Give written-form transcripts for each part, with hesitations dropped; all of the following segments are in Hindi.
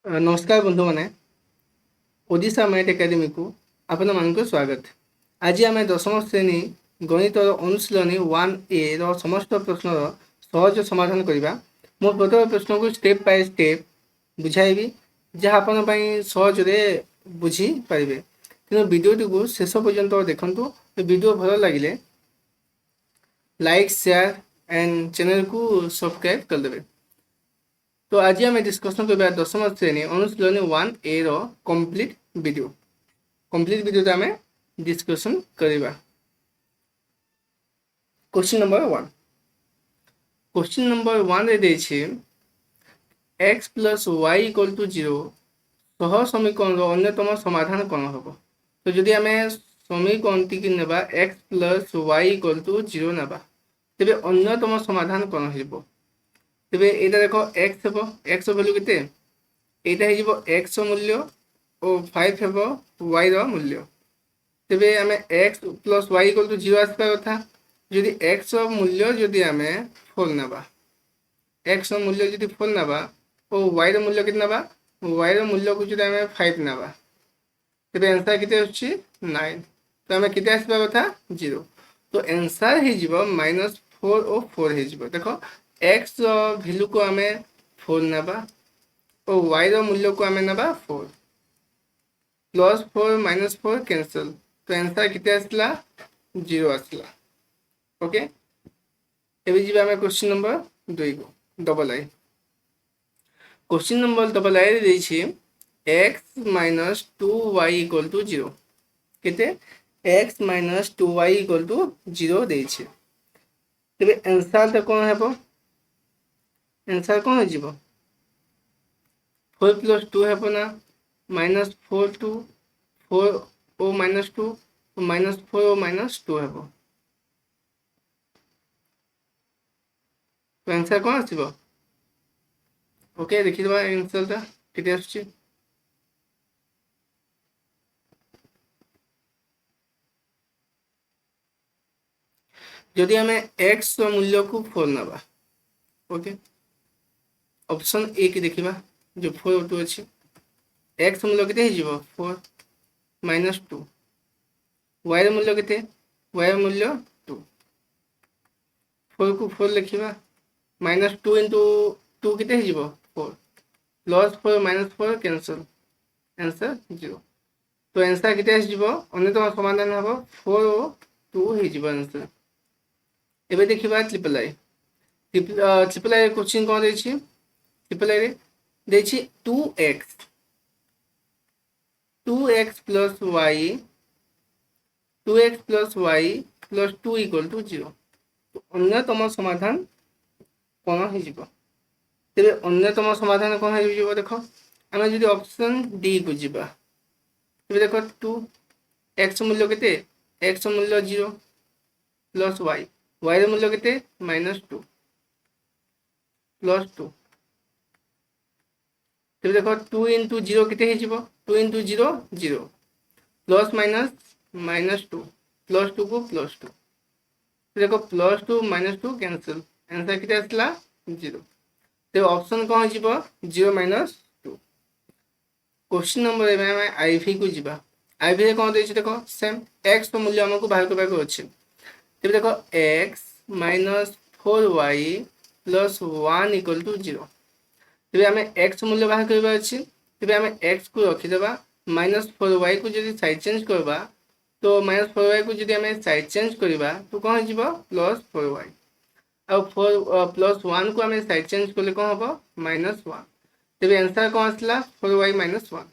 नमस्कार बंधु मैंने ओडिशा मैथ एकेडमी को आपण मानक स्वागत। आज आम दशम श्रेणी गणित अनुशीलनी 1A समस्त प्रश्नर सहज समाधान करवा। मो प्रथम प्रश्न को स्टेप बाय स्टेप बुझाइबी जहाँ आपण सहज बुझी पारे। तेणु वीडियोटी को शेष पर्यंत देखु। वीडियो भल लगे लाइक शेयर एंड चैनल को सब्सक्राइब करदे। तो आज आम डिस्कसन करबा दशम श्रेणी अनुशीलनी 1A कंप्लीट वीडियो आम डिस्कसन करबा। क्वेश्चन नंबर 1 रे देछि x + y = 0 सह समीकरण अन्यतम समाधान कौन हम। तो जदि आम समीकरण टी नेबा x + y = 0 नेबा तेबे अन्यतम समाधान कौन हो। तेबे एटा देखो x हेबो x वैल्यू केते एटा हे जिवो x मूल्य और 5 हेबो y रो मूल्य। तेबे आमे x + y = 0 आसबा कथा। जदि x रो मूल्य जदि आमे 4 नेबा x रो मूल्य जदि 4 नेबा और y रो मूल्य केते नेबा y रो मूल्य को जदि आमे 5 नेबा तेबे आंसर केते अछि 9। तो आमे केते आसबा कथा 0। तो आंसर हे जिवो -4 और 4 हे जिवो। देखो x वैल्यू को आमे 4 नेबा और y रो मूल्य को आमे नेबा 4 +4 -4 कैंसिल। तो आंसर केते आसला 0 आसला। ओके एबे जिबा आमे क्वेश्चन नंबर 2 को डबल आई। क्वेश्चन नंबर डबल आई रे छी x - 2y = 0 केते x - 2y = 0 दे छी। तेबे आंसर त कोन हेबो आंसर कौन हो जीवो 4 + 2 हेबो ना -4 2 4 ओ -2 -4 ओ -2 हेबो। तो आंसर कौन आसीबो। ओके देखि दबा आंसर ता केते आछी। जदि हमें x मूल्य को 4 नेबा ओके ऑप्शन ए की देखिबा जो 4 2 अछि x मूल्य केते हे जीवो 4 -2 y रो मूल्य केते y रो मूल्य 2 4 को 4 लिखिबा -2 * 2 केते हे जीवो 4 +4 -4 कैंसिल आंसर 0। तो आंसर केते आसी जीवो अन्यतम समाधान हबो 4 और 2 हे जीवो आंसर। एबे देखिबा ट्रिपल आई क्वेश्चन कोन दै छी। ट्रिपल आई दे छी 2x + y + y + 2 = 0। तो अन्यतम समाधान कौन हो जीवो। तेरे अन्यतम समाधान कौन हो जीवो देखो आमे जदि ऑप्शन डी को जीवा तेरे देखो 2x मूल्य केते x मूल्य 0 + y रो मूल्य केते -2 +2 तेरे देखो 2 * 0 केते हे जीवो 2 * 0 0 प्लस माइनस -2 +2 को +2 देखो +2 -2 कैंसिल आंसर केते आसला 0। तो ऑप्शन कौन जीवो 0 - 2। क्वेश्चन नंबर एबे हम आईवी को जीवा। आईवी रे कौन देछि देखो सेम x तो मूल्य हमको बाहर करबा को अछि। तेबे देखो x - 4y + 1 = 0। तेबे हमें x मूल्य बाहर करबा अछि। तेबे हमें x को रखि देबा -4y को जदि साइड चेंज करबा तो -4y को जदि हमें साइड चेंज करबा तो कौन हो जीवो +4y और 4 +1 को हमें साइड चेंज करले कौन होबो -1। तेबे आंसर कौन आसला 4y - 1।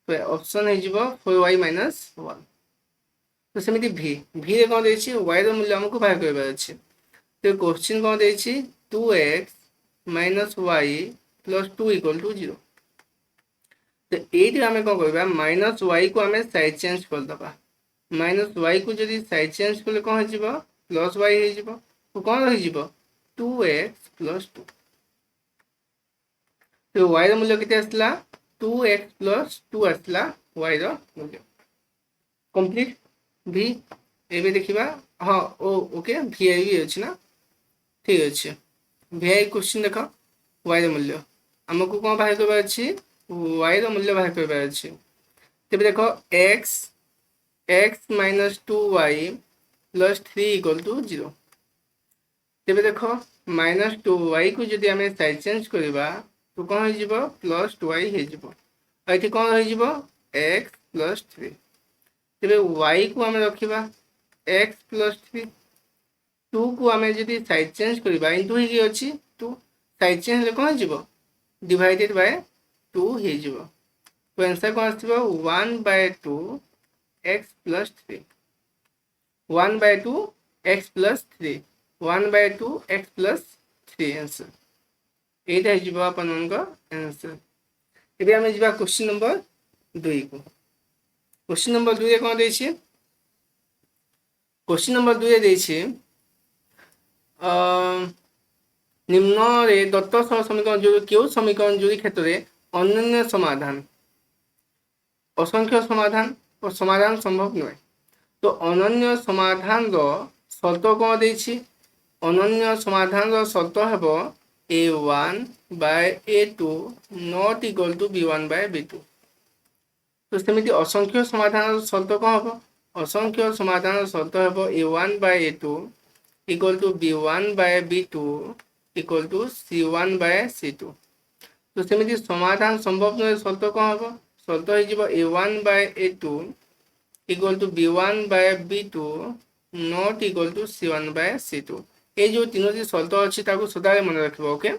तो ऑप्शन है जीवो 4y - 1। तो सेमिति v रे कौन देछि y रो मूल्य हमको बाहर करबा अछि। तो क्वेश्चन कौन देछि 2x - y + 2 = 0। तो ये आम कौन करबा -y को आम साइड चेंज कर दबा -y को जदि साइड चेंज कले कौन हो जीवो +y हो जीवो। तो कौन रहि जीवो 2x + 2। तो y रो मूल्य केते आसला 2x + 2 आसला y रो मूल्य कंप्लीट v। एबे देखिबा हां ओके vi भी अछि ना ठीक अछि। vi क्वेश्चन देखो y रो मूल्य हमको कौन बाहर करबा अछि y रो मूल्य बाहर करबार अछि तेबे देखो x minus 2y plus 3 equal to 0 तेबे देखो माइनस 2y को जदि आमे साइड चेंज करबा तो कोन हो जिवो प्लस 2y हे जिवो एठी कोन हो जिवो x प्लस 3 तेबे y को आमे रखिबा x प्लस 3 2 को आमे जदि साइड चेंज करबा इनटू ही अछि 2 साइड चेंज ले कोन जिवो डिवाइडेड बाय 2 हे जिवो तो आंसर कोन आसीबो 1/2 x plus 3 1/2 x plus 3 1/2 x plus 3 answer एटा हे जिवो अपन को आंसर एबे हमें जिबा क्वेश्चन नंबर 2 को क्वेश्चन नंबर 2 रे कोन दै छी क्वेश्चन नंबर 2 रे दै छी निम्न रे दत्त समीकरण जो क्यों समीकरण जोड़ी क्षेत्र रे अनन्य समाधान असंख्य समाधान और समाधान संभव नय तो अनन्य समाधान रो शर्त कोन दै छी अनन्य समाधान रो शर्त हेबो a1 by a2 not equal to b1 by b2 तो सेमिति असंख्य समाधान रो शर्त कोन हेबो असंख्य समाधान रो शर्त हेबो a1 by a2 equal to b1 by b2 equal to c1 by c2 तो सेमिति समाधान संभव नय शर्त कोन हेबो शर्त हे जिवो a1 by a2 equal to b1 by b2 not equal to c1 by c2 ए जो तीनोटी शर्त अछि ताको सदाले मन रखिबो ओके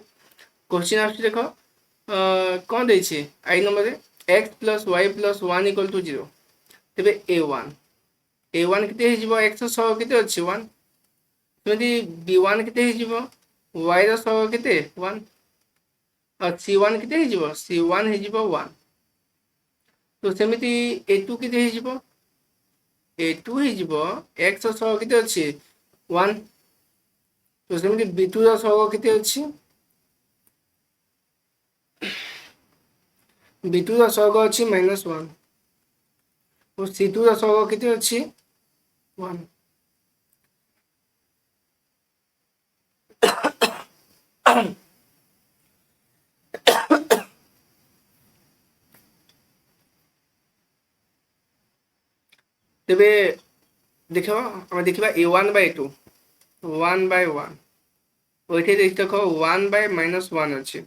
क्वेश्चन आछि देखो कोन दै छी आई नंबर रे x plus y plus 1 equal to 0 तबे a1 केते हे जिवो x सह केते अछि 1 यदि b1 केते हे जिवो y रो सह केते 1 और c1 केते हे जिवो c1 हे जिवो 1 तो सेमिति a2 केते हे जिवो a2 हे जिवो x सह केते अछि 1 तो सेमिति b2 रो सह केते अछि b2 रो सह अछि -1 और c2 रो सह केते अछि 1 तेबे देखो हम देखिबा a1 by 2 1 by 1 ओइठे देखो 1 by -1 अछि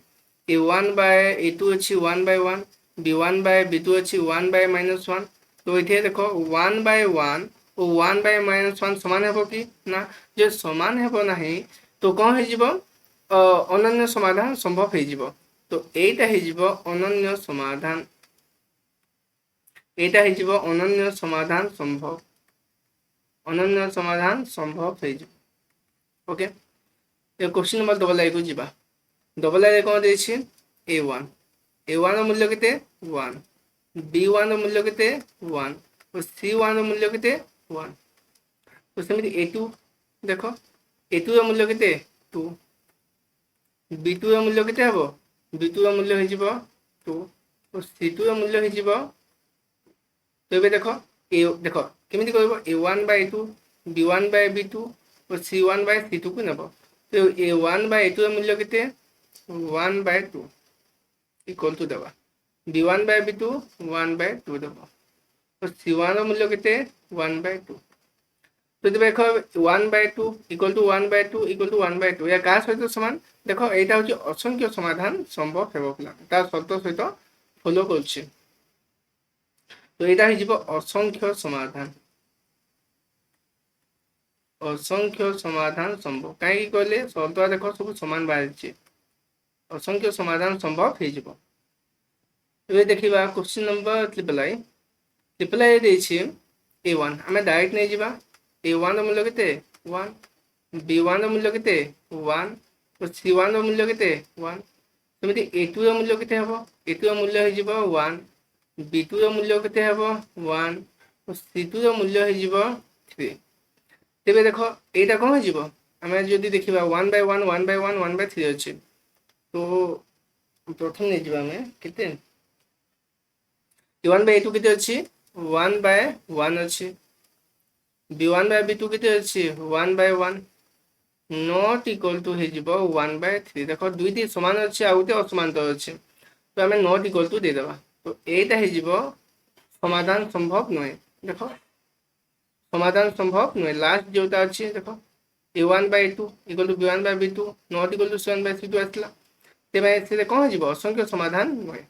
a1 by a2 अछि 1 by 1 b1 by b2 अछि 1 by -1 तो इथे देखो 1 by 1 और 1 by -1 समान हेबो कि ना जे समान हेबो नाही तो कोन हे जिवो अनन्य समाधान संभव हे जिवो तो एटा हे जिवो अनन्य समाधान एटा हे जिवो अनन्य समाधान संभव हे जिवो ओके ये क्वेश्चन नंबर डबल आई को जिबा डबल आई कोन दै छी a1 रो मूल्य केते 1 b1 रो मूल्य केते 1 और c1 रो मूल्य केते 1 तो सेमिति a2 देखो a2 रो मूल्य केते 2 b2 रो मूल्य केते हबो b2 रो मूल्य हे जिवो 2 और c2 रो मूल्य हे जिवो तो एबे देखो देखो केमिति करबो a1 by 2 b1 by b2 और c1 by c2 को नेबो तो a1 by a2 रो मूल्य केते 1 by 2 इक्वल टू देबा b1 by b2 1 by 2 देबो और c1 रो मूल्य केते 1 by 2 तो देखो 1 by 2 equal to 1 by 2 equal to 1 by 2 या का सहित समान देखो एटा होची असंख्य समाधान संभव हेबो प्ला ता शर्त सहित फॉलो करछि तो एटा हे जिवो असंख्य समाधान संभव काई कहले शर्त देखो सब समान बाहिरछि असंख्य समाधान संभव हे जिवो एबे देखिबा क्वेश्चन नंबर ट्रिपल आई दै छी a1 हमें डायरेक्ट नै जिबा a1 रो मूल्य केते 1 b1 रो मूल्य केते 1 और c1 रो मूल्य केते 1 सेमिति a2 रो मूल्य केते हबो a2 रो मूल्य हे जिवो 1 b2 रो मूल्य केते हबो 1 और c2 रो मूल्य हे जिवो 3 तेबे देखो एटा कोन हे जिवो हमें जदी देखिबा 1 by 1 1 by 1 1 by 3 अछि तो प्रथम नै जिबा हमें केते a1 by a2 केते अछि 1 by 1 अछि b1 by b2 केते अछि 1 by 1 not equal to हे जिवो 1 by 3 देखो दुईटी समान अछि आ उते असमान तो अछि तो आम नट इक्वल टू देदेबा तो यहाँ समाधान संभव नुहे देख समाधान संभव नुहे लास्ट जोटा अच्छे देख a1/2 equal to b1/b2 not equal to c1/c2 आसला तेज कौन हो असंख्य समाधान नुहे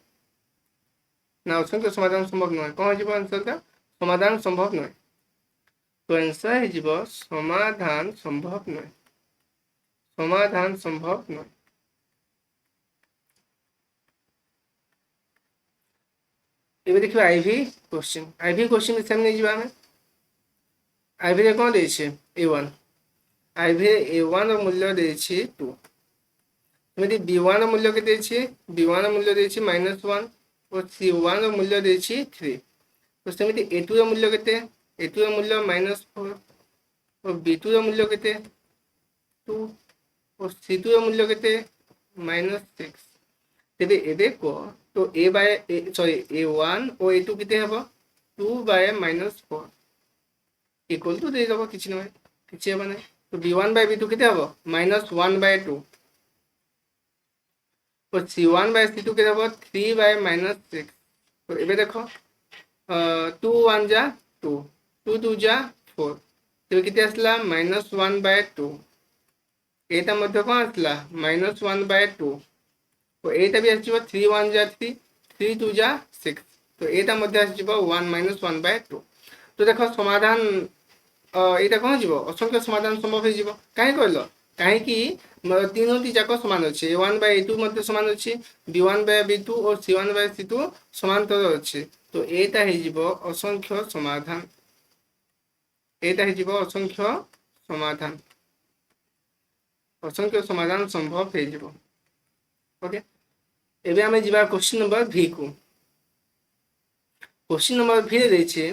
ना असंख्य समाधान संभव नुहे कौन हो आंसर का समाधान संभव नुहे तो आंसर हो समाधान संभव नुहे समाधान संभव नुहे ये देखिए आईवी क्वेश्चन विषय में नहीं जावा हमें आईवी रे कौन देछे a1 आईवी a1 रो मूल्य देछे 2 सेमती b1 रो मूल्य के देछे b1 रो मूल्य देछे -1 और c1 रो मूल्य देछे 3 तो सेमती a2 रो मूल्य केते a2 रो मूल्य -4 और b2 रो मूल्य केते 2 और c2 रो मूल्य केते -6 तेबे एबे को तो a1 और a2 केते हबो 2/-4 इक्वल टू दे दबो किछि नै किछि हबो नै तो b1/b2 केते हबो -1/2 और c1/c2 केते हबो 3/-6 तो एबे देखो 2 1 जा 2 2 2 जा 4 तेबे केते आसला -1/2 एटा मध्ये कोन आसला -1/2 तो एटा भी आसीबो 3 1 जा 3 3 2 जा 6 तो एटा मध्ये आसीबो 1 -1/2 तो देखो समाधान यहाँ कौन जीव असंख्य समाधान संभव हो कहीं कहल कहीं तीनो जाक सामान अच्छे a1/a2 सामान अच्छे b1/b2 और c1/c2 समांतर अच्छे तो यहाँ असंख्य समाधान यहाँ असंख्य समाधान संभव हो ओके एबे आमे जीवा क्वेश्चन नंबर v को क्वेश्चन नंबर v रे देछे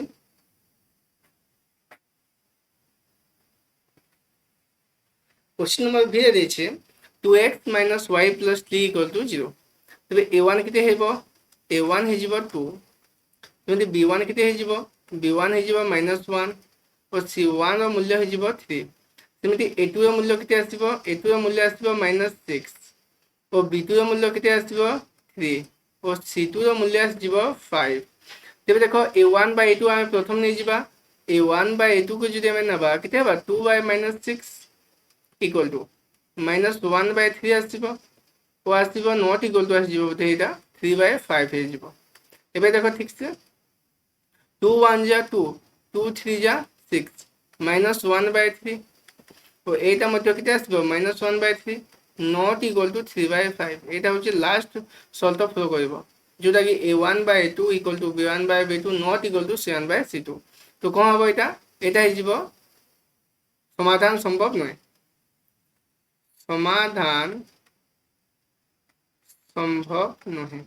क्वेश्चन नंबर v रे देछे 2x - y + 3 = 0 तबे a1 केते हेबो a1 हे जिवो 2 तबे b1 केते हे जिवो b1 हे जिवो -1 और c1 रो मूल्य हे जिवो 3 सेमिति a2 रो मूल्य केते आसीबो a2 रो मूल्य आसीबो -6 और b2 रो मूल्य केते आसीबो 3 और c2 रो मूल्य आसीबो 5 तबे देखो a1/a2 आमे प्रथम नै जिबा a1/a2 को जदि आमे नबा केते हबा 2/-6 इक्वल टू -1/3 आसीबो ओ आसीबो नॉट इक्वल टू आसीबो बोते एटा 3/5 हे जिवो एबे देखो ठीक से 2 1 जा 2 2 3 जा 6 -1/3 तो एटा मध्ये केते आसीबो -1/3 नॉट इक्वल टू 3/5 एटा होची लास्ट सॉल्व फ्लो करबो जोटा कि a1/a2 equal to b1/b2 not equal to c1/c2 तो कोन हबो एटा एटा हे जिवो समाधान संभव नय समाधान संभव नहे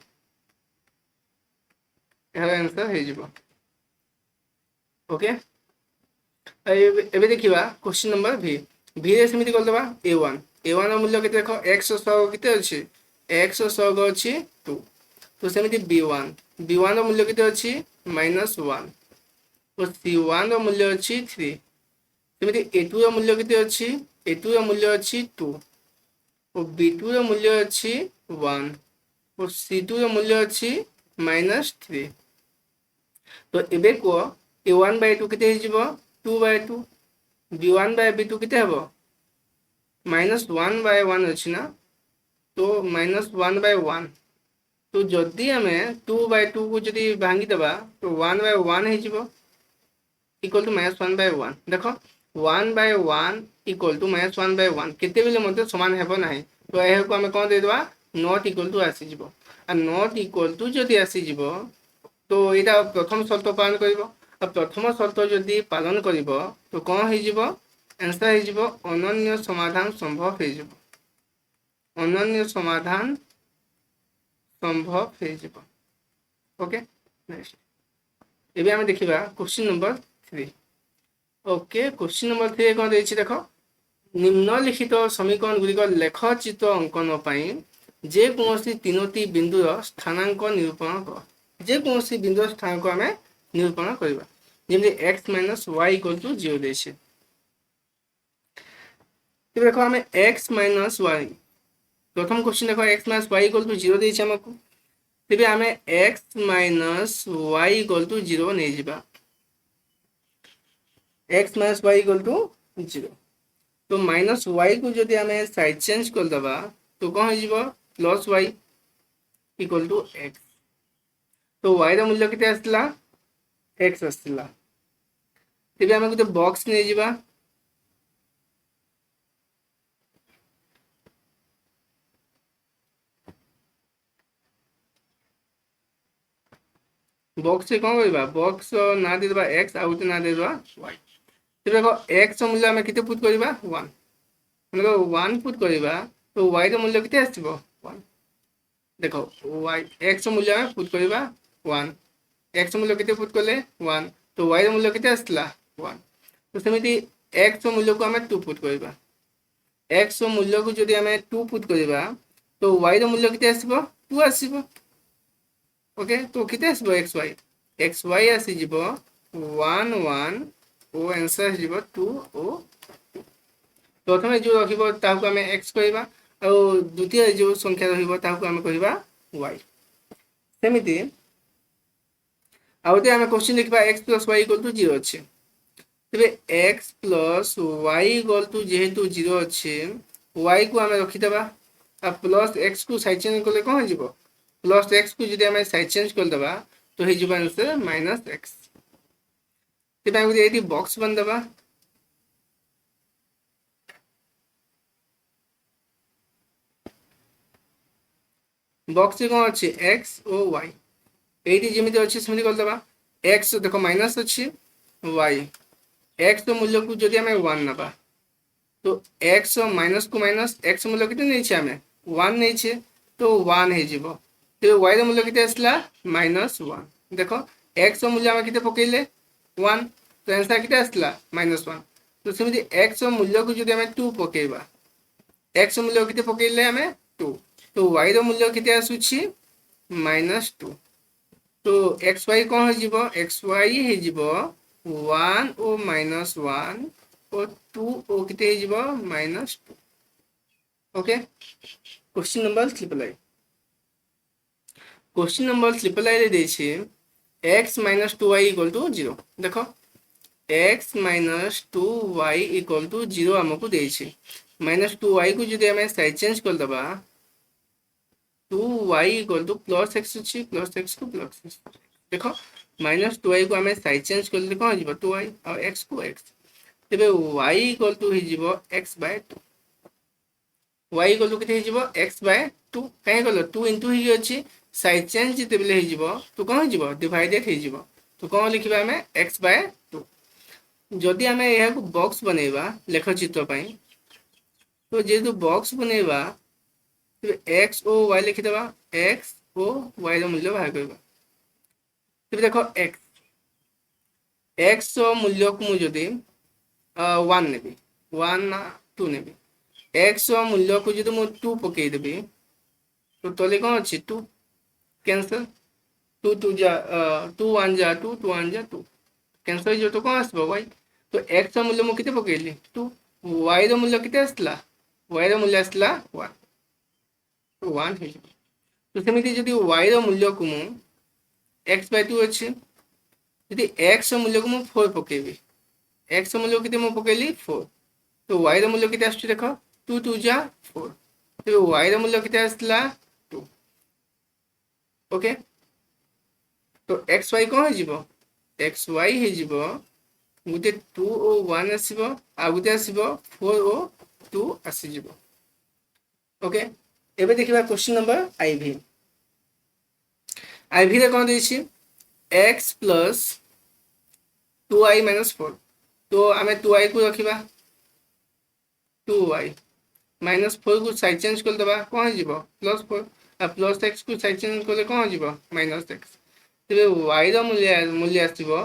यार आंसर हे जिवो ओके एबे देखिबा क्वेश्चन नंबर v रे समिति कर देबा a1 रो मूल्य केते देखो x सह केते अछि x सह अछि 2 तो समिति b1 रो मूल्य केते अछि -1 और c1 रो मूल्य अछि 3 समिति a2 रो मूल्य केते अछि a2 रो मूल्य अछि 2 और b2 रो मूल्य अछि 1 और c2 रो मूल्य अछि -3 तो एबे को a1/2 केते हिजिबो 2/2 b1/b2 केते हबो -1/1 अछि ना तो -1/1 तो जदि आमे 2/2 को जदि भांगी देबा तो 1/1 हिजिबो इक्वल टू -1/1 देखो 1/1 इक्वल टू -1/1 केते बेले मते समान हेबो नाही तो एहे को आमे कोन दे देबा नॉट इक्वल टू आसी जिवो आ नॉट इक्वल टू जदि आसी जिवो तो एटा प्रथम शर्त पालन करिवो आ प्रथम शर्त जदि पालन करिवो तो कोन हे जिवो आंसर हे जिवो अनन्य समाधान संभव हे जिवो अनन्य समाधान संभव हे जिवो ओके नेक्स्ट एबे हम देखिबा question number 3 okay question number 3 कोन देछि देखो निम्नलिखित समीकरण गुड़िक लेखचित्र अंकन पाई जे कोनोसी तीनोटी बिंदुर स्थानांक निरूपण कर जे कोनोसी बिंदुर स्थानांक आमे निरूपण करबा जेमि x - y = 0 देछि तो देखो हमें x - y प्रथम क्वेश्चन देखो x - y = 0 देछि हमको तेबे आमे x minus y equal to 0 नहीं जिबा x minus y equal to 0 तो माइनस y को जदि आमे साइड चेंज कर दबा तो कौन हो जिबो plus y equal to x तो y ର मूल्य केते आसला x आसला तेबे आमे गोटे बॉक्स नहीं जिबा बॉक्स से कौन करबा बॉक्स ना दे देबा x आ उते ना दे देबा y तेबे देखो x ର मूल्य आमे केते पुट करबा 1 मतलब 1 पुट करबा तो y ର मूल्य केते आसीबो 1 देखो y x ର मूल्य आमे पुट करबा 1 x ର मूल्य केते पुट करले 1 तो y ର मूल्य केते आसला 1 तो सेमिति x ର मूल्य को आमे 2 पुट करबा x ର मूल्य को जदि आमे 2 पुट करबा तो y ର मूल्य केते आसीबो 2 आसीबो ओके तो केते आसीबो xy आसी जिवो 1 1 ओ आंसर जिवो 2 ओ प्रथमे जो रखिबो ताको आमे x कहबा और द्वितीय जो संख्या रहिबो ताको आमे कहबा y सेमिति आउते आमे क्वेश्चन लिखबा x + y = 0 अछि तबे x + y = जेहेतु 0 अछि y को आमे रखि देबा आ प्लस x को साइड चेंज करले कोन जिवो प्लस x को जदि आमे साइड चेंज कर दबा तो हे जिवो आंसर -x तबे आमे एटी बॉक्स बन दबा बॉक्स से कौन अच्छे x ओ y एटी जेमिति अच्छे सेमिति कर दबा x देखो माइनस अच्छे y x तो मूल्य को जदि आमे 1 नबा तो x माइनस को माइनस x मूल्य केते नै छै आमे 1 नै छै तो 1 हे जिवो तो y रो मूल्य केते आसला -1 देखो x रो मूल्य आमे केते पकेले 1 तो आंसर केते आसला -1 तो सेमिति x रो मूल्य को जदि आमे 2 पकेबा x रो मूल्य केते पकेले आमे 2 तो y रो मूल्य केते आसुछि -2 तो xy कौन हो जिवो xy हे जिवो 1 ओ -1 और 2 ओ केते हे जिवो -2 okay question number triple I रे दै छै x - 2y = 0 देखो x - 2y = 0 हमको दै छै -2y को जदि हमें साइड चेंज कर दबा 2y = +x अछि +x को +x देखो -2y को हमें साइड चेंज कर ले कोन जिवो 2y और x को x तबे y = हे जिवो x/2 y = केते हे जिवो x/2 काहे गलो 2 * ही अछि साइड चेंज जेतेबेले हे जिवो तो कोन जिवो डिवाइडेड हे जिवो तो कोन लिखिबा हमें x/2 जदि हमें यह को बॉक्स बनेबा लेखचित्र पई तो जेतु बॉक्स बनेबा तो x ओ y लिखि देबा x ओ y रो मूल्य बाहर करबा तो देखो x रो मूल्य को मु जदि 1 नेबी 1 ना 2 नेबी x रो मूल्य को जदि मु 2 पके देबी तो तले कोन अछि 2 कैंसिल 2 2 जा 2 1 जा 2 2 1 जा 2 कैंसिल जो तो कोन आसबो y तो x रो मूल्य मु केते पकेली 2 y रो मूल्य केते आसला y रो मूल्य आसला 1 तो 1 हे तो सेमिति जदि y रो मूल्य को मु x/2 अछि यदि x रो मूल्य को मु 4 पकेबी x रो मूल्य केते मु पकेली 4 तो y रो मूल्य केते आछी देखो 2 2 जा 4 तो y रो मूल्य केते आसला 2 ओके तो xy कोन हे जिवो xy हे जिवो गुटे 2 ओ 1 आसीबो आ गुटे आसीबो 4 ओ 2 आसी जिवो ओके एबे देखिबा क्वेश्चन नंबर आईवी रे कोन दैछि x + 2y - 4 तो आमे 2y को रखिबा 2y -4 को साइड चेंज कर दबा कोन जिवो +4 आ +x को साइड चेंज करले कोन जिवो -x तबे y रो मूल्य आसीबो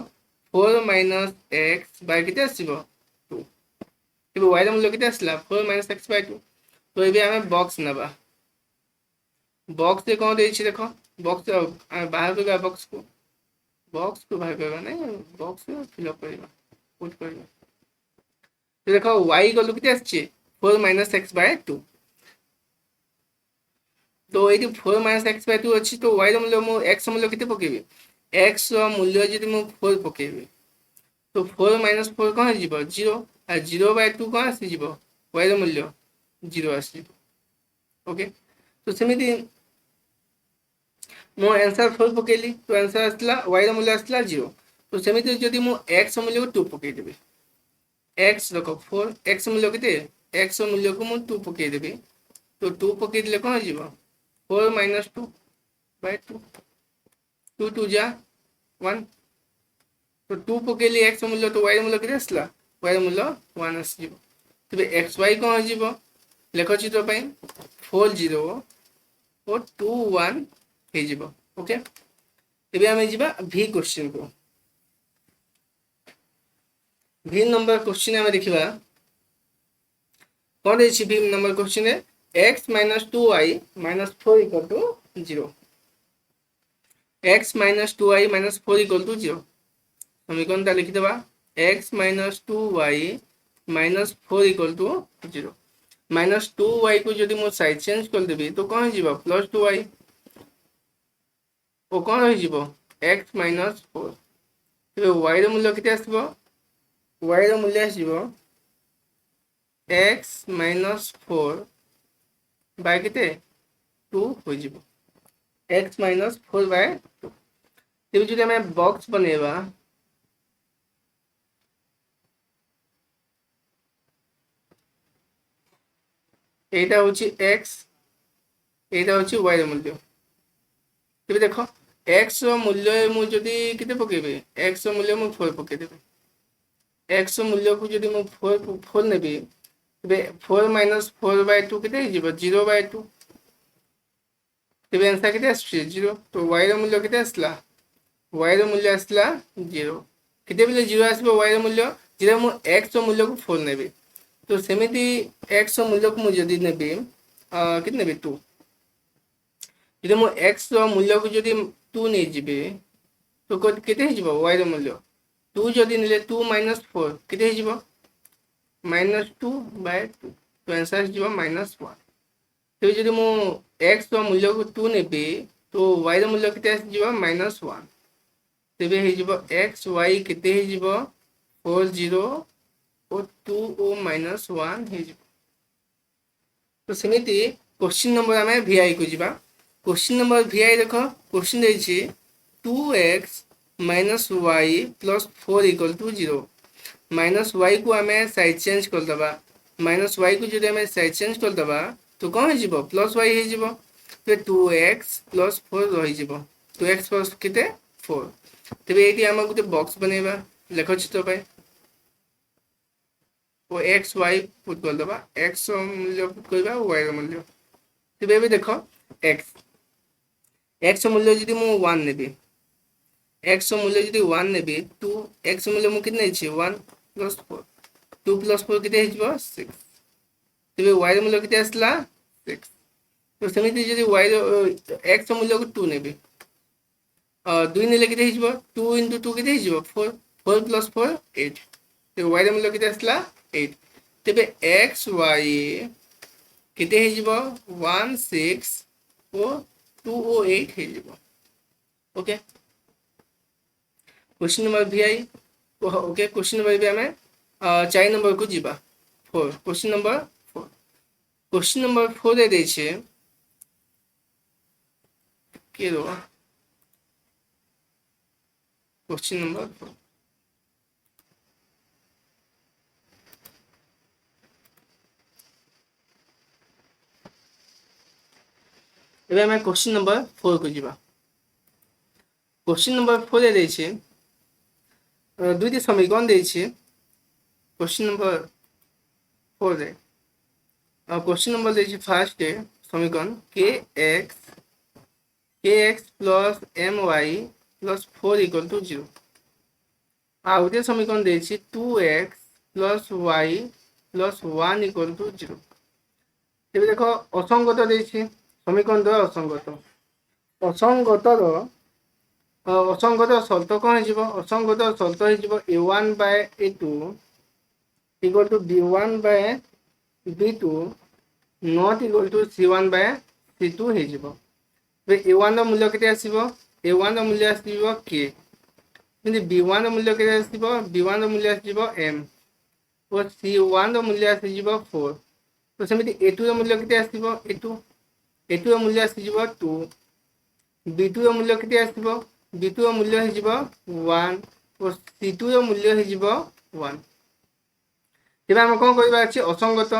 4 - x बाय केते आसीबो 2 तबे y रो मूल्य केते आसला 4 - x/2 तो एबे हमें बॉक्स नबा बॉक्स से कौन दै छी देखो बॉक्स बाहर करबा बॉक्स को बाहर करबा नहीं बॉक्स फिल अप करबा पुट करबा तो देखो y = केते आछी 4 - x/2 तो ये 4 माइनस एक्स बाय 2 अच्छी तो वाई मूल्य मु एक्स मूल्य केते पकेबी एक्स मूल्य जदि मु 4 पकेबी तो 4 माइनस 4 कौन हो 0 और 0 बाय 2 कौन आसी वाई मूल्य 0 आसी ओके तो सेमिति मो आंसर 4 पकेली तो आंसर आसला वाई मूल्य आसला 0 तो सेमिति जदि मु एक्स मूल्य को 2 पके देबी एक्स देखो 4 एक्स मूल्य केते एक्स मूल्य को मु 2 पके देबी तो 2 पके दिले कौन हो 4 माइनस 2 बाय 2 2 2 जा 1 तो 2 पकेली एक्स मूल्य तो वाई मूल्य केते आसला वाई मूल्य 1 आसी तबे एक्स वाई कौन हो लेखचित्र पई 4 0 और 2 1 हे जिवो ओके एबे आमे जिबा v क्वेश्चन को v नंबर क्वेश्चन आमे देखिबा कोन देछि v नंबर क्वेश्चन है x - 2y - 4 = 0 x - 2y - 4 = 0 समीकरणटा लिखि देबा x - 2y - 4 = 0 -2y को जदि मो साइड चेंज कर देबी तो कौन जीवो +2y ओ कौन हो जीवो x - 4 तो y रो मूल्य केते आसीबो y रो मूल्य आसीबो x - 4 बाय केते 2 हो जीवो x - 4 बाय 2 तेबे जदि हमें बॉक्स बनेबा एटा होची x एटा होची y रो मूल्य तेबे देखो x रो मूल्य मु जदि केते पकेबे x रो मूल्य मु 4 पके देबे x रो मूल्य को जदि मु 4 नेबी तेबे 4 - 4 बाय 2 केते हो जीवो 0 बाय 2 तेबे आंसर केते आछी 0 तो y रो मूल्य केते आसला y रो मूल्य आसला 0 केते बेले 0 आसीबो y रो मूल्य जेरा मु x रो मूल्य को 4 नेबी तो सेमिति x रो मूल्य को मु जदि नेबी केते नेबी 2 जदि मु x रो मूल्य को जदि 2 नै जिबे तो केते हो जिवो y रो मूल्य 2 जदि नेले 2 - 4 केते हो जिवो -2 बाय 2 तो आंसर हो जिवो -1 तो जदि मु x रो मूल्य को 2 नेबी तो y रो मूल्य केते आसी जिवो -1 तेबे हो जिवो x y केते हो जिवो 4 0 और 2 ओ -1 हो जिवो तो सेमिति क्वेश्चन नंबर आमे vi को जिबा क्वेश्चन नंबर vi देखो क्वेश्चन देछि 2x - y + 4 = 0 -y को आमे साइड चेंज कर दबा -y को जदि आमे साइड चेंज कर दबा तो कौन हो जिवो +y हो जिवो तो 2x + 4 रहि जिवो 2x + केते 4 तबे एटी आमा गुटे बॉक्स बनेबा लेखचित्र पाए वो एक्स वाई पुट कर दबा एक्स मूल्य पुट करबा वाई रो मूल्य तबे एबे देखो एक्स मूल्य जदि मु 1 नेबी एक्स मूल्य जदि 1 नेबी 2 एक्स मूल्य मु कितने छी 1 + 4 2 + 4 केते हिजबो 6 तबे वाई रो मूल्य केते आसला 6 तो सेमिति जदि वाई रो एक्स मूल्य को 2 नेबी 2 नेले केते हिजबो 2 * 2 केते हिजबो 4 4 + 4 8 तो वाई रो मूल्य केते आसला 8 तेबे एक्स वाई केते हे जिवो 1 6 ओ 2 ओ 8 हे जिवो okay question number vi okay question number भी हमें 4 नंबर को जिबा 4 क्वेश्चन नंबर 4 क्वेश्चन नंबर 4 दे दै छै के रो क्वेश्चन नंबर 4 एबे हमें क्वेश्चन नंबर 4 को जिबा क्वेश्चन नंबर 4 दे दै छै दुईटी समीकरण दे छै क्वेश्चन नंबर 4 रे क्वेश्चन नंबर दे छै फर्स्ट है समीकरण kx plus my plus 4 = 0 आ उते समीकरण दे छै 2x plus y plus 1 = 0 तेबे देखो असंगत दे छै समीकरण द्वय असंगत असंगतर असंगत शर्त कौन हो असंगत शर्त हो a1 by a2 equal to b1 by b2 not equal to c1 by C2 ହେଇଯିବ। A1 ର ମୂଲ୍ୟ କେତେ ଆସିବ? A1 ର ମୂଲ୍ୟ ଆସିବ K, କିନ୍ତୁ B1 ର ମୂଲ୍ୟ କେତେ ଆସିବ? B1 ର ମୂଲ୍ୟ ଆସିଯିବ M ଓ C1 ର ମୂଲ୍ୟ ଆସିଯିବ 4। ତ ସେମିତି A2 ର ମୂଲ୍ୟ କେତେ ଆସିବ? A2 ର ମୂଲ୍ୟ ଆସିଯିବ 2। B2 ର ମୂଲ୍ୟ କେତେ ଆସିବ? B2 ର ମୂଲ୍ୟ ହେଇଯିବ 1 ଓ C2 ର ମୂଲ୍ୟ ହେଇଯିବ 1। ତେବେ ଆମେ କ'ଣ କରିବା ଅଛି? ଅସଙ୍ଗତ।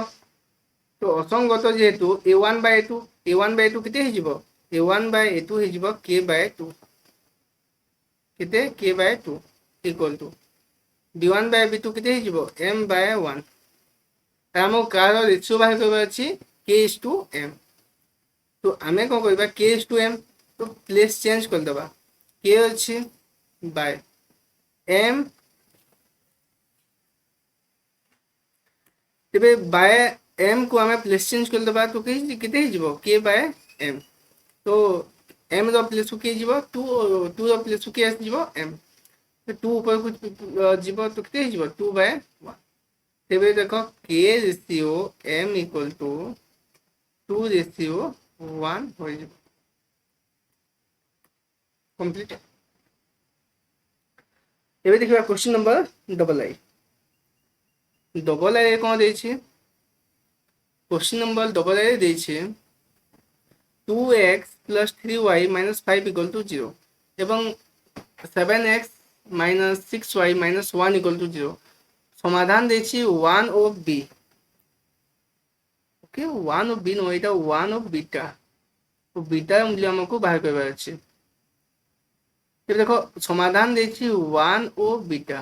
ତ ଅସଙ୍ଗତ ଯେହେତୁ A1/A2 କେତେ ହେଇଯିବ? A1/A2 ହେଇଯିବ K/2। କେତେ? K/2 ଇକ୍ୱାଲ୍ ଟୁ B1/B2 କେତେ ହେଇଯିବ? M/1। ଆମକୁ କାହାର ରେସିଓ ବାହାର କରିବାର ଅଛି? K/M। ତ ଆମେ କ'ଣ କରିବା? K/M। ତ ପ୍ଲେସ୍ ଚେଞ୍ଜ କରିଦେବା। K ଅଛି ବାय M, तेरे बाय M को आम प्लेस चेंज करदे तो केते K/M। तो M रो प्लेस को किए 2 रो प्लेस को किए M। तो 2 ऊपर कुछ जीव तो केते 2/1। तेरे देखो K ratio M equal to 2:1 हो जाए कंप्लीट। एबे देखिबा क्वेश्चन नंबर डबल आई कौन देछि? क्वेश्चन नंबर डबल आई देछि 2x + 3y - 5 = 0 एवं 7x - 6y - 1 = 0। समाधान देछि 1 of b। Okay 1 of b नो एटा 1 ऑफ बीटा। तो बीटा मूल्य हमको बाहर करबार अछि। देखो समाधान देछि 1 ऑफ बीटा।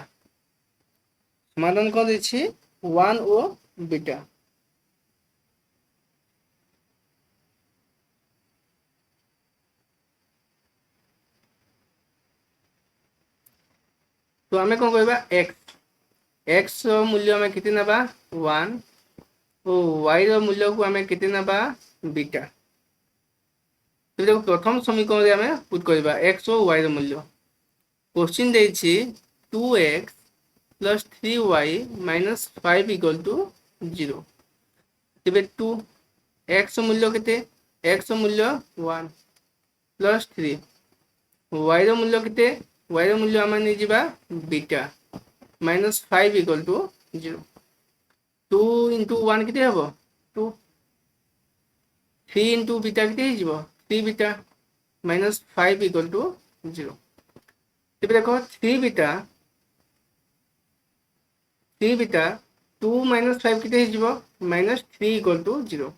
समाधान कौन देछि? 1 ओ बीटा। तो आमे कौन कहबा? x रो मूल्य हमें कितने नबा? 1 ओ y रो मूल्य को हमें कितने नबा? बीटा। तो देखो प्रथम समीकरण रे हमें पुट करबा x ओ y रो मूल्य। क्वेश्चन देछि 2x + 3y - 5 = 0। तेबे 2 x मूल्य केते? x मूल्य 1 + 3 y रो मूल्य केते? y रो मूल्य हम नै जिबा बीटा -5 = 0। 2 * 1 केते हबो? 2। 3 * बीटा केते हिजिबो? 3 बीटा -5 = 0। तेबे देखो 3 बीटा 2 - 5 केते हिजिबो? -3 = 0।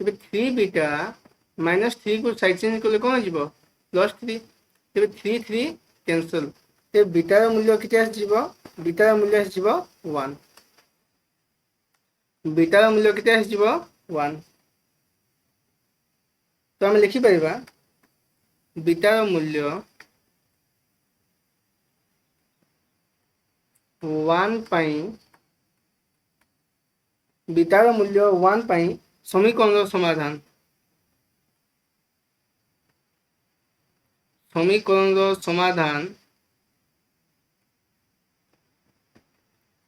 तेबे 3 बीटा -3 को साइड चेंज करले कोन हिजिबो? +3। तेबे 3 3 कैंसिल। तेबे बीटा रो मूल्य केते आसीबो? बीटा रो मूल्य आसीबो 1। बीटा रो मूल्य केते आसीबो? 1। तो हम लिखि परिबा बीटा रो मूल्य 1 पाई बीटा रो मूल्य 1 पाई समीकरण रो समाधान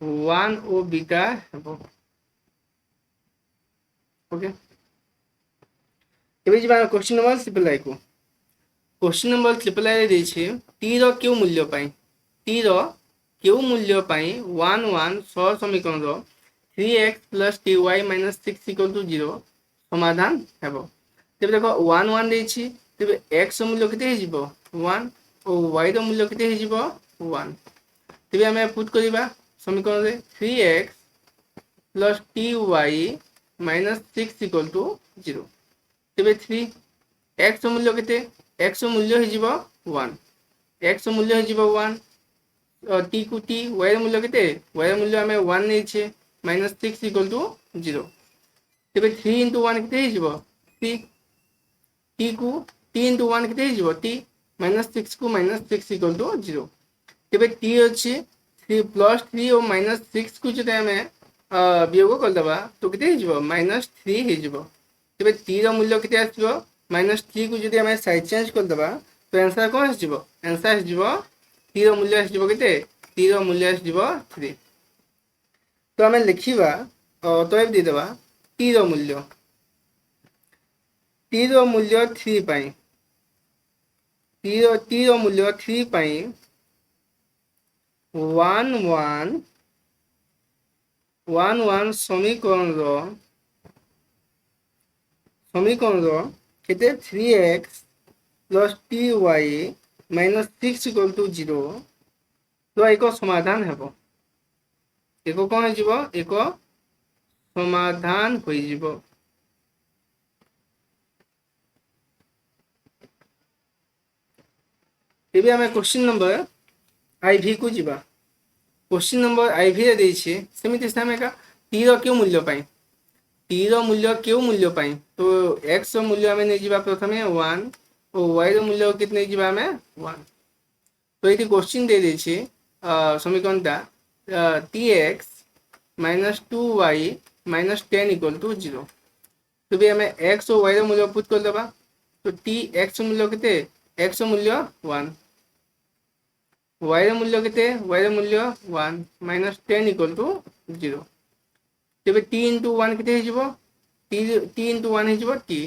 1 ओ बीटा हेबो। ओके एबे जिबा क्वेश्चन नंबर ट्रिपल आई को। क्वेश्चन नंबर ट्रिपल आई देछि t रो क्यू मूल्य पाई t रो क्यू मूल्य पाई 1 1 सह समीकरण रो 3x + ty - 6 = 0 समाधान हेबो। तेबे देखो 1 1 देछि। तेबे x मूल्य केते हिजिबो? 1 ओ y रो मूल्य केते हिजिबो? 1। तेबे हमें पुट करिबा समीकरण रे 3x + ty - 6 = 0। तेबे 3 x मूल्य केते? x मूल्य हिजिबो 1। x मूल्य हिजिबो 1 t को t y रो मूल्य केते? y रो मूल्य हमें 1 नै छे -6 = 0। तेबे 3 * 1 केते हिजिबो? 3। t को t * 1 केते हिजिबो? t -6 को -6 = 0। तेबे t अछि 3 + 3 और -6 को जते हमें वियोग कर दबा तो केते हिजिबो? -3 हिजिबो। तेबे t रो मूल्य केते आसीबो? -3 को जते हमें साइड चेंज कर दबा तो आंसर कोन आसीबो? आंसर आसीबो t रो मूल्य आसीबो केते? t रो मूल्य आसीबो 3। तो हमें लिखिबा तो दे देबा t रो मूल्य t ର ମୂଲ୍ୟ 3 ପାଇଁ t ର ମୂଲ୍ୟ 3 ପାଇଁ 1 1 1 1 ସମୀକରଣର କେତେ 3x plus ty minus 6 equal to 0 ତ ଏକ ସମାଧାନ ହେବ। ଏକ କ'ଣ ହେଇଯିବ? ଏକ ସମାଧାନ ହୋଇଯିବ। ଏବେ ଆମେ क्वेश्चन नंबर IV को ଯିବା। क्वेश्चन नंबर IV रे ଦେଇଛି ସେମିତି ଆମେ ଏକା t ର କେଉଁ ମୂଲ୍ୟ ପାଇଁ t ର ମୂଲ୍ୟ କେଉଁ ମୂଲ୍ୟ ପାଇଁ ତ x ର ମୂଲ୍ୟ ଆମେ ନେଇ ଯିବା ପ୍ରଥମେ 1 ଓ y ର ମୂଲ୍ୟ କେତେ ନେଇ ଯିବା ଆମେ 1। ତ ଏଠି क्वेश्चन ଦେଇ ଦେଇଛି समीकरणटा tx minus 2y minus 10 equal to 0। तो भी हमें x और y मूल्य पुट कर देबा। तो tx मूल्य केते x मूल्य 1 y मूल्य केते y मूल्य 1 minus 10 equal to 0। तेबे t into 1 केते हे जिवो t into 1 हे जिवो t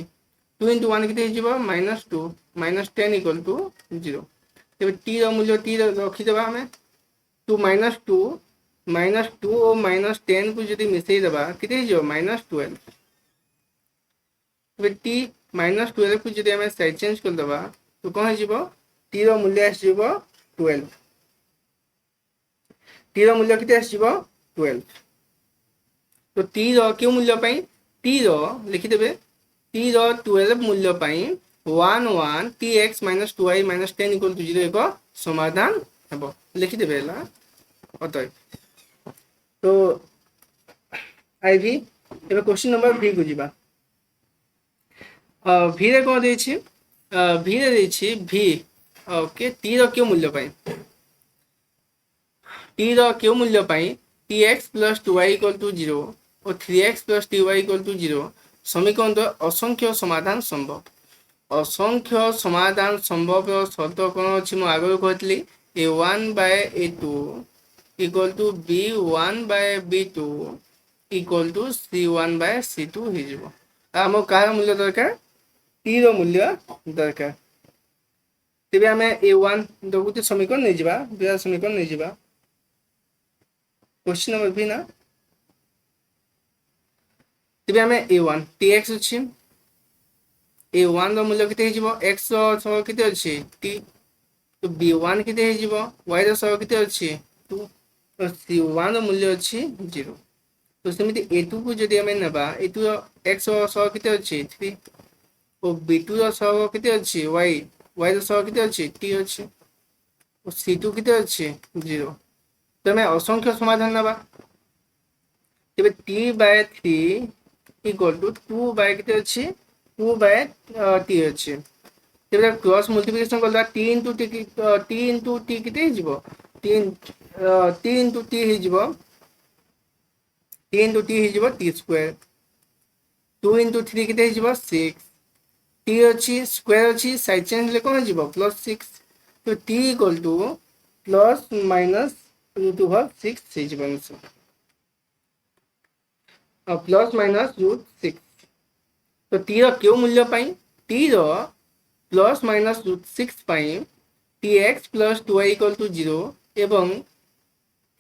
2 into 1 केते हे जिवो minus 2 minus 10 equal to 0। तेबे t रो मूल्य t रखी देबा हमें 2 minus 2 और minus 10 को जदि मिसई देबा केते हे जिवो minus 12। तेबे t minus 12 को जदि हमें साइड चेंज कर देबा तो कोन हे जिवो t रो मूल्य आस जिवो 12। t रो मूल्य केते आस जिवो 12। तो t रो क्यों मूल्य पाई t रो लिखि देबे t रो 12 मूल्य पाई 1 1 tx minus 2y minus 10 equal to 0 एक समाधान हेबो लिखि देबे ला अतय। तो IV एबे क्वेश्चन नंबर V को जिबा। V रे कोन देछि V रे देछि V ओके t रो क्यों मूल्य पाई t रो क्यों मूल्य पाई tx plus 2y equal to 0 और 3x plus ty equal to 0 समीकरण तो असंख्य समाधान संभव। असंख्य समाधान संभव शर्त कौन अच्छी मुझे आगे कहती a1 by a2 equal to b1 by b2 equal to c1 by c2 हो आम कार मूल्य दरकार t रो मूल्य दरकार। तेबे आम a1 गोटे समीकरण नहीं जावा दुटा समीकरण नहीं जावा क्वेश्चन नंबर भी ना। तेबे आम a1 tx अच्छी a1 रो मूल्य केते हिजिबो x रो सह केते अछि t तो b1 केते हिजिबो y रो सह केते अछि 2 तो c1 रो मूल्य अछि 0। तो सेमिति a2 को जदि हमें नेबा a2 रो x रो सह केते अछि 3 और b2 रो सह केते अछि y रो सह केते अछि t अछि और c2 केते अछि 0। तो हमें असंख्य समाधान नेबा तेबे t by 3 equal to 2 by केते अछि 2 by t अच्छे तेरे क्रॉस मल्टीप्लिकेशन करला t into t केते हे जिवो t into t हे जिवो t into t हे जिवो t स्क्वायर 2 into 3 केते हे जिवो 6 t अच्छी स्क्वायर अच्छी साइड चेंज ले कोन जिवो प्लस 6 तो t equal to plus minus root over 6 हे जिवो प्लस माइनस रूट 6। तो t रो क्यों मूल्य पाई t रो प्लस माइनस रूट 6 पाई tx plus 2y equal to 0 एवं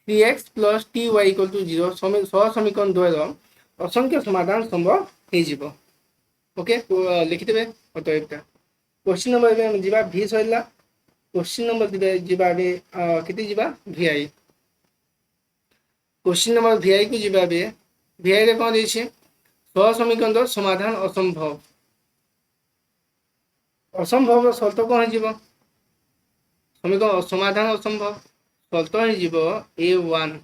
3x plus ty equal to 0 सह समीकरण द्वय असंख्य समाधान संभव हे जिवो। ओके लिखि देबे अतएबटा क्वेश्चन नंबर बे जिबा v सइला क्वेश्चन नंबर दिबे जिबा बे केते जिबा vi क्वेश्चन नंबर vi को जिबा बे vi रे कोन दैछि सह समीकरण समाधान असंभव असंभव शर्त कौन हो समीकरण समाधान असंभव शर्त हो a1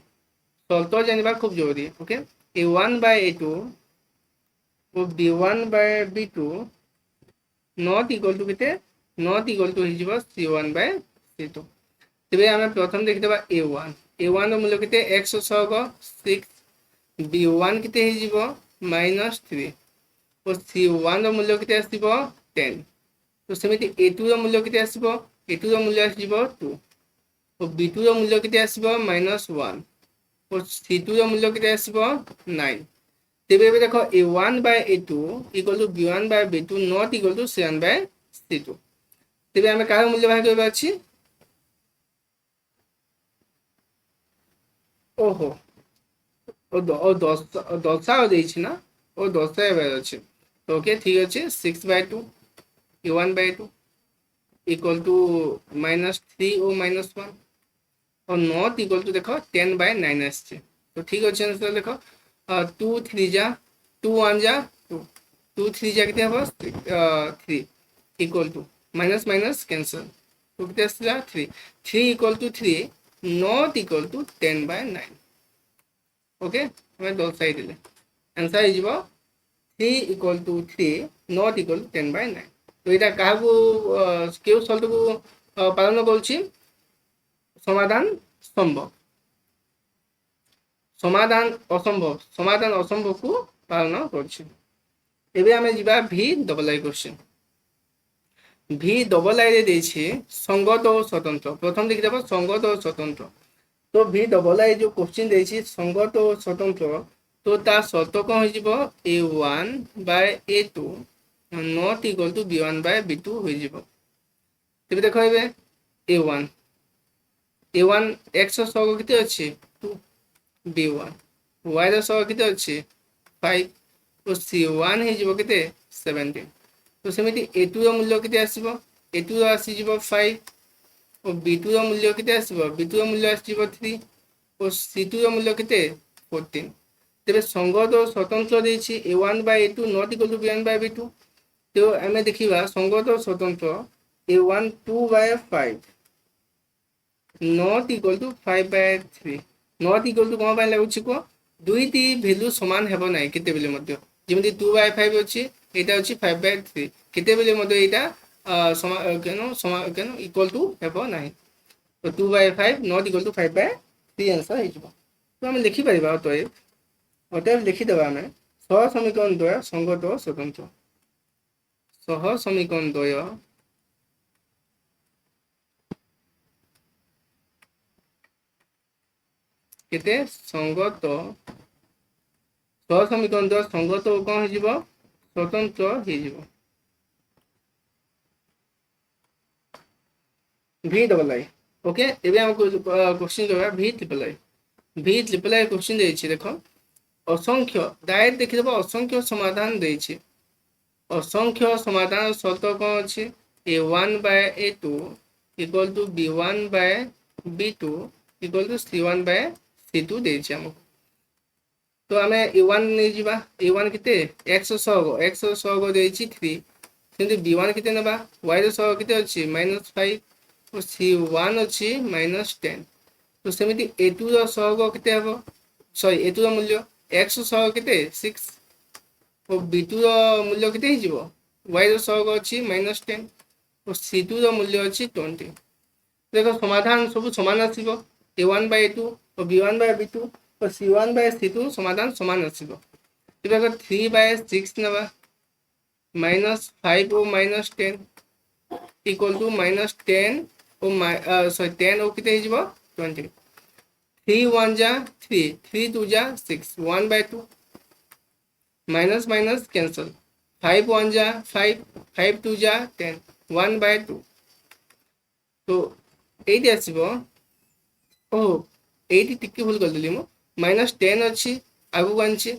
शर्त जानवा खूब जरूरी। ओके a1 by a2 और b1 by b2 not equal to केते नॉट इक्वल टू हो c1 by c2। तेबे आमे प्रथम देखिदेबा a1 रो मूल्य केते x सह 6 b1 केते हो -3 और c1 रो मूल्य केते आसीबो 10। तो सेमिति a2 रो मूल्य केते आसीबो a2 रो मूल्य आसीबो 2 और b2 रो मूल्य केते आसीबो -1 और c2 रो मूल्य केते आसीबो 9। तेरे भी देखो a1/a2 equal to b1/b2 not equal to c1/c2 तेरे आम कार मूल्य बाहर करबा अछि ओहो ओ दशा देछि ना ओ दशा एबार अछि तो ओके ठीक अछि 6/2 a1/2 इक्वल टू -3 ओ -1 और नॉट इक्वल टू देखो 10/9 आछे तो ठीक अच्छे आंसर देखो 2 3 जा 2 1 जा 2 2 3 जा केते हबो 3 equal to minus minus cancel तो केते आसला 3 3 equal to 3 not equal to 10/9 okay हमें दो साइड ले आंसर हो जिवो 3 equal to 3 not equal to 10/9 तो एटा काहू केउ सल्ट को पालन करछि समाधान संभव समाधान असंभव को पालन करछि एबे हमें जिबा v डबल आई क्वेश्चन v डबल आई रे देछि संगत और स्वतंत्र प्रथम लिखि देबो संगत और स्वतंत्र तो v डबल आई जो क्वेश्चन देछि संगत और स्वतंत्र तो ता शर्त कोन हो जिवो a1/a2 not equal to b1/b2 हो जिवो तबे देखो एबे a1 x सह केते अछि 2 b1 y ର ସହ କେତେ ଅଛି 5 ଓ c1 ହେଇଯିବ କେତେ 17 ତ ସେମିତି a2 ର ମୂଲ୍ୟ କେତେ ଆସିବ a2 ର ଆସିଯିବ 5 ଓ b2 ର ମୂଲ୍ୟ କେତେ ଆସିବ b2 ର ମୂଲ୍ୟ ଆସିଯିବ 3 ଓ c2 ର ମୂଲ୍ୟ କେତେ 14 ତେବେ ସଂଗତ ଓ ସ୍ୱତନ୍ତ୍ର ଦେଇଛି a1/a2 not equal to b1/b2 ତ ଆମେ ଦେଖିବା ସଂଗତ ଓ ସ୍ୱତନ୍ତ୍ର a1 2/5 not equal to 5/3 not equal to कौन लगुच को दुईटी वैल्यू समान हेबो नाही केते बेले मध्य जेमति 2/5 अछि एटा अछि 5/3 केते बेले मध्य एटा केनो इक्वल टू हेबो नाही तो 2/5 नॉट इक्वल टू 5/3 आंसर हे जबो तो हम लिखि परिबा तो ओटे लिखि देबा हमें सह समीकरण द्वय संगत और स्वतंत्र सह समीकरण द्वय केते संगत सह समीकरण द्वय संगत कोन हे जिवो स्वतंत्र हे जिवो v डबल आई ओके एबे हम क्वेश्चन करबा v ट्रिपल आई क्वेश्चन देछि देखो असंख्य डायरेक्ट देखि देबो असंख्य समाधान देछि असंख्य समाधान शर्त कोन अछि a1/a2 equal to b1/b2 equal to c1/c2 देछि हमको तो आमे a1 नै जिबा a1 केते x सह देछि 3 सेंति b1 केते नबा y रो सह केते अछि -5 और c1 अछि -10 तो सेमिति a2 रो सह केते हबो सॉरी a2 रो मूल्य x सह केते 6 और b2 रो मूल्य केते हि जिवो y रो सह अछि -10 और c2 रो मूल्य अछि 20 देखो समाधान सब समान आसीबो a1/a2 और b1/b2 और c1/c2 समाधान समान आसीबो एबे अगर 3/6 नबा -5 और -10 इक्वल टू -10 और सॉरी 10 और किते हिजबो 20 3 1 जा 3 3 2 जा 6 1/2 माइनस माइनस कैंसल 5 1 जा 5 5 2 जा 10 1/2 तो 8 आसीबो ओ 8 टिके भूल कर देली मो -10 अछि आगु आनछि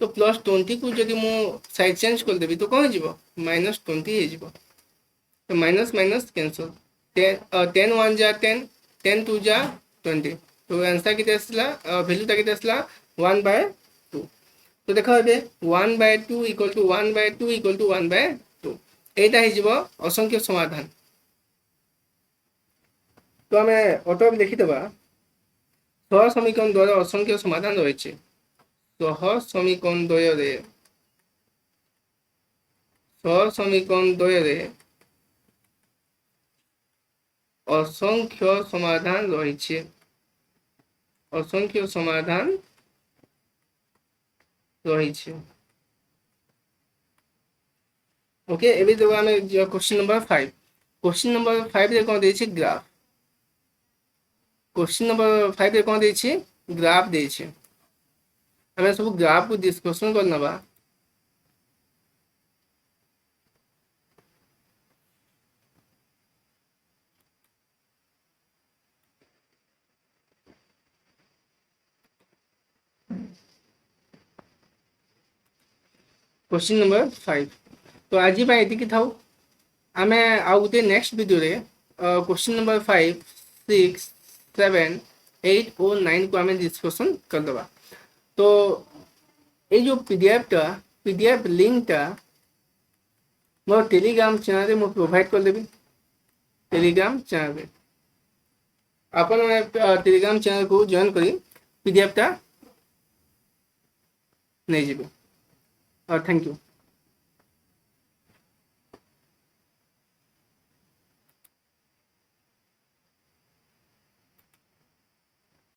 तो +20 को जदि मो साइड चेंज कर देबी तो कोन जिवो -20 हे जिवो तो माइनस माइनस कैंसल 10 1 जा 10 10 2 जा 20 तो आंसर किते आसला वैल्यू ता किते आसला 1/2 तो देखो एबे 1/2 इक्वल टू 1/2 इक्वल टू 1/2 एटा हे जिवो असंख्य समाधान तो हमें ऑटो लिखि देबा सह समीकरण द्वारा असंख्य समाधान रहिছে सह समीकरण द्वय रे असंख्य समाधान रहिছে असंख्य समाधान रहिছে ओके एबे देखो हमें क्वेश्चन नंबर 5 रे कोन देछि ग्राफ क्वेश्चन नंबर 5 रे कोन देछि ग्राफ देछि आम सब ग्राफ को डिस्कसन कर नवा। क्वेश्चन नंबर 5 तो आज ये था आम आउ गोटे नेक्स्ट वीडियो रे क्वेश्चन नंबर 5 6 7 8 और 9 को आम डिस्कसन करदे। तो ये जो पीडीएफ लिंक टा मोर टेलीग्राम चैनल रे प्रोवाइड कर देबी। टेलीग्राम चैनल रे अपन टेलीग्राम चैनल को जॉइन करी पीडीएफ टा नहीं जीवे। और थैंक यू।